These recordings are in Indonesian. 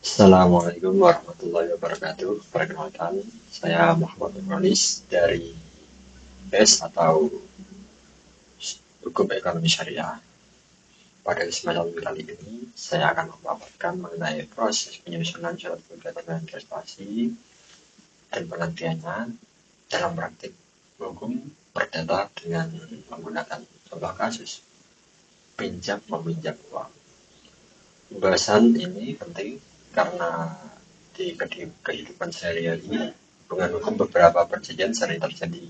Assalamualaikum warahmatullahi wabarakatuh. Perkenalkan, saya Muhammad Nurwalis dari BES atau Hukum Ekonomi Syariah. Pada kesempatan kali ini, saya akan memaparkan mengenai proses penyusunan surat gugatan investasi dan penantiannya dalam praktik hukum perdata dengan menggunakan contoh kasus pinjam meminjam uang. Pembahasan ini penting karena di kehidupan sehari-hari hubungan hukum beberapa perjanjian sering terjadi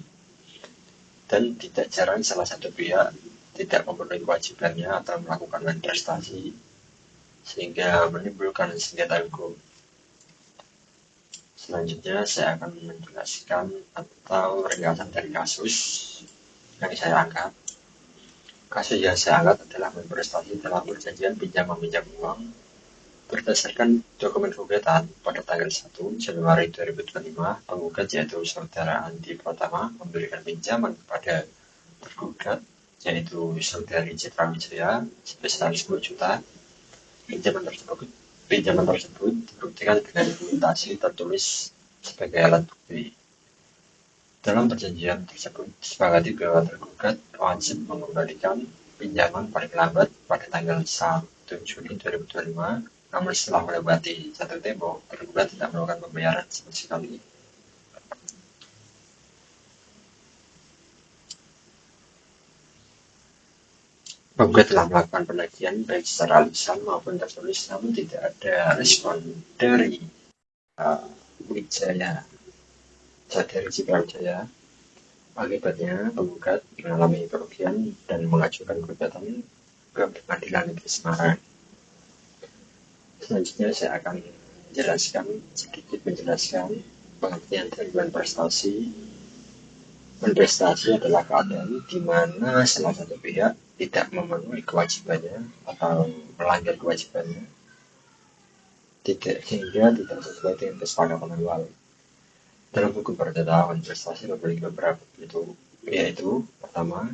dan tidak jarang salah satu pihak tidak memenuhi kewajibannya atau melakukan investasi sehingga menimbulkan sengketa hukum. Selanjutnya saya akan menjelaskan atau ringkasan dari kasus yang saya angkat. Kasus yang saya angkat adalah investasi dalam perjanjian pinjam meminjam uang berdasarkan dokumen gugatan pada tanggal 1 Januari 2025, penggugat yaitu saudara Andi Pratama memberikan pinjaman kepada tergugat yaitu saudari Citra Wijaya sebesar 10 juta. Pinjaman tersebut dibuktikan dengan dokumentasi tertulis sebagai alat bukti. Dalam perjanjian tersebut disepakati bahwa tergugat wajib mengembalikan pinjaman paling lambat pada tanggal 1 Juni 2025. Namun setelah melewati jatuh tempo, tergugat tidak melakukan pembayaran sama sekali. Penggugat telah melakukan penagihan baik secara lisan maupun tertulis, namun tidak ada respon dari Wijaya, saudari Citra Wijaya. Akibatnya, penggugat mengalami kerugian dan mengajukan gugatan ke Pengadilan Negeri Semarang. Selanjutnya saya akan sedikit menjelaskan pengertian dari investasi. Investasi adalah keadaan di mana salah satu pihak tidak memenuhi kewajibannya atau melanggar kewajibannya sehingga tidak sesuai dengan kesepakatan awal. Dalam hukum perdata, investasi memiliki beberapa bentuk, yaitu pertama,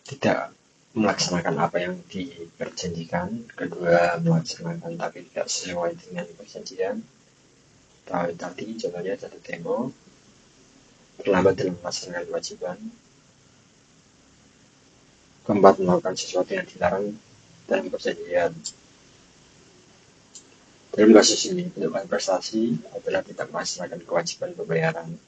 tidak melaksanakan apa yang diperjanjikan, kedua melaksanakan tapi tidak sesuai dengan perjanjian, tadi contohnya jatuh tempo, terlambat dalam melaksanakan kewajiban, keempat melakukan sesuatu yang dilarang dalam perjanjian. Dalam kasus ini, bentuk investasi adalah tidak melaksanakan kewajiban pembayaran.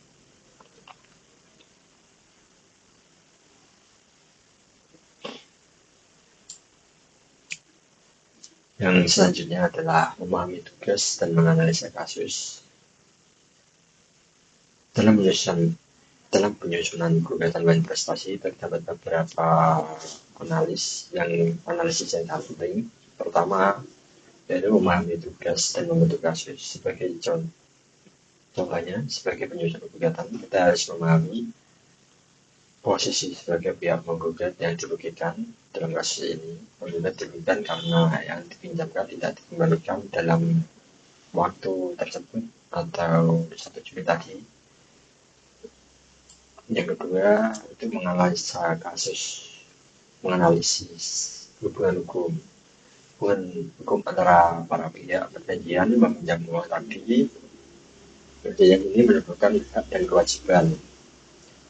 Yang selanjutnya adalah memahami tugas dan menganalisa kasus. Dalam penyusunan gugatan investasi terdapat beberapa analisis yang sangat penting. Pertama, yaitu memahami tugas dan membentuk kasus. Sebagai contohnya, sebagai penyusun gugatan, kita harus memahami posisi sebagai pihak menggugat yang dirugikan. Dalam kasus ini, penggugat dirugikan karena yang dipinjamkan tidak dikembalikan dalam waktu tersebut atau 1 Juli tadi. Yang kedua, itu menganalisis hubungan hukum antara para pihak perjanjian meminjam uang tadi. Perjanjian ini menyebutkan hak dan kewajiban,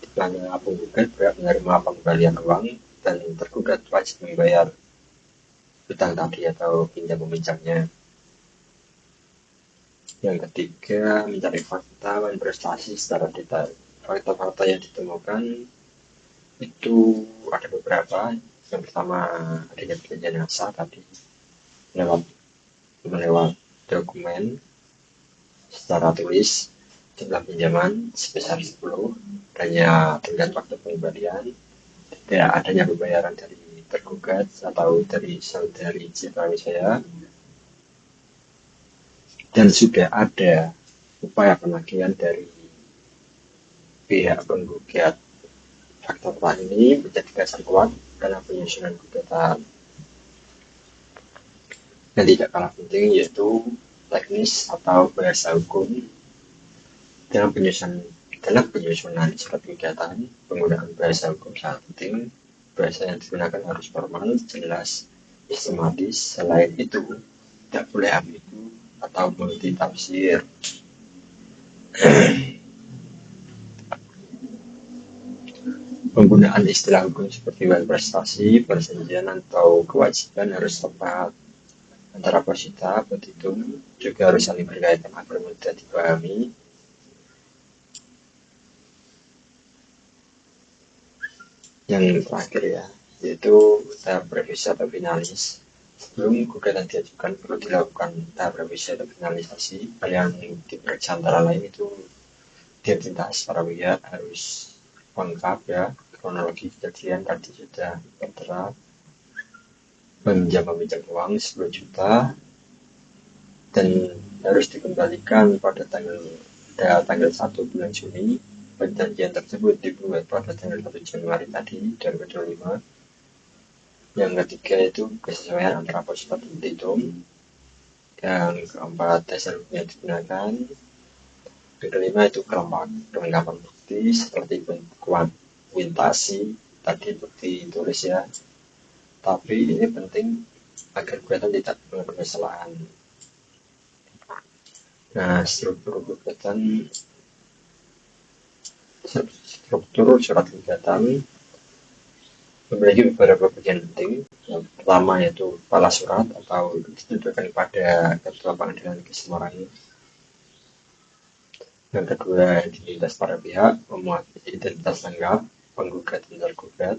di mana penggugat berhak menerima pengembalian uang dan tergugat wajib membayar hutang tadi atau pinjam meminjamnya. Yang ketiga, mencari fakta investasi secara detail. Fakta-fakta yang ditemukan itu ada beberapa. Yang pertama, adanya perjanjian yang sah tadi melewat dokumen secara tulis, jumlah pinjaman sebesar 10, adanya tenggat waktu pengembalian, tidak adanya pembayaran dari tergugat atau dari saudari Citra Wijaya, dan sudah ada upaya penagihan dari pihak penggugat. Fakta ini menjadi dasar kuat dalam penyusunan gugatan. Yang tidak kalah penting yaitu teknis atau bahasa hukum. Dalam penyusunan surat gugatan, penggunaan bahasa hukum sangat penting. Bahasa yang digunakan harus formal, jelas, sistematis. Selain itu, tidak boleh ambigu atau multi tafsir. Penggunaan istilah hukum seperti prestasi, perjanjian, atau kewajiban harus tepat. Antara posita, petitum juga harus saling berkaitan agar mudah dipahami. Yang terakhir ya, yaitu tahap revisi atau finalis. Sebelum gugatan diajukan perlu dilakukan tahap revisi atau finalisasi. Hal yang diperiksa antara lain itu identitas para pihak harus lengkap ya, kronologi kejadian tadi sudah tertera, meminjam uang 10 juta dan harus dikembalikan pada tanggal 1 bulan Juni. Perjanjian tersebut dibuat pada tanggal 1 Januari tadi 2025. Yang ketiga itu kesesuaian antara posita dan petitum. Yang keempat dasar hukum yang digunakan. Yang kelima itu kelengkapan bukti seperti kuantasi tadi bukti tulis ya. Tapi ini penting agar gugatan tidak mengandung kesalahan. Nah, struktur surat gugatan memiliki beberapa bagian penting. Yang pertama yaitu kepala surat atau ditujukan kepada Ketua Pengadilan Negeri Semarang. Yang kedua, identitas para pihak, memuat identitas lengkap penggugat dan tergugat.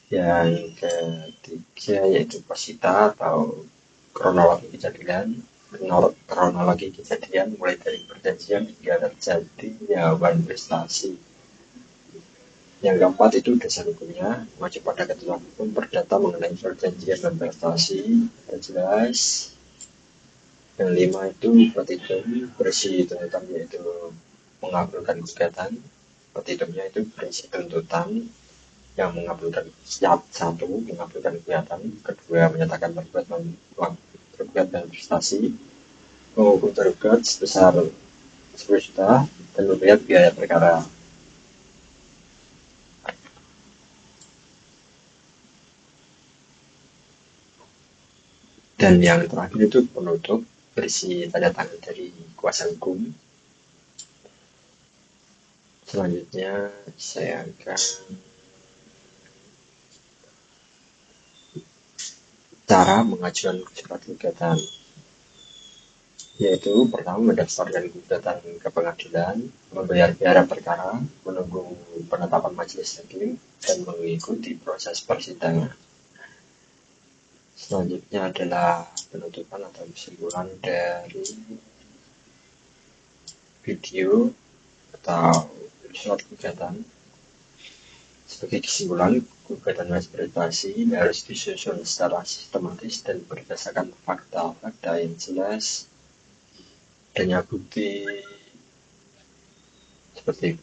Yang ketiga yaitu posita atau kronologi kejadian mulai dari perjanjian hingga terjadinya prestasi. Yang keempat itu dasar hukumnya, wajib pada ketentuan hukum perdata mengenai perjanjian dan prestasi, jelas. Yang lima itu petitum berisi tuntutan yaitu mengabulkan gugatan. Petitumnya itu berisi tuntutan yang mengabulkan satu mengabulkan gugatan, kedua menyatakan tergugat dan prestasi, menghukum tergugat sebesar 10 juta dan membayar biaya perkara. Dan yang terakhir itu penutup berisi tanda tangan dari kuasa hukum. Selanjutnya saya akan cara mengajukan surat gugatan, yaitu pertama mendaftarkan gugatan ke pengadilan, membayar biaya perkara, menunggu penetapan majelis hakim, dan mengikuti proses persidangan. Selanjutnya adalah penutupan atau kesimpulan dari video atau surat gugatan. Sebagai kesimpulan, gugatan prestasi harus disusun secara sistematis dan berdasarkan fakta-fakta yang jelas, adanya bukti seperti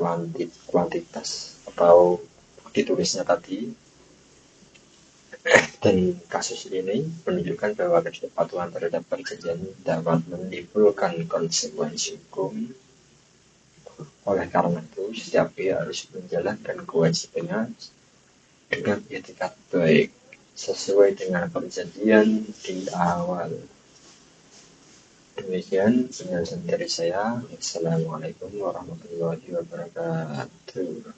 kuantitas atau bukti tulisnya tadi. Dan kasus ini menunjukkan bahwa ketidakpatuhan terhadap perjanjian dapat menimbulkan konsekuensi hukum. Oleh karena itu, setiap pihak harus menjalankan kewajibannya dengan etikat baik sesuai dengan perjanjian di awal. Demikian penjelasan dari saya. Assalamualaikum warahmatullahi wabarakatuh.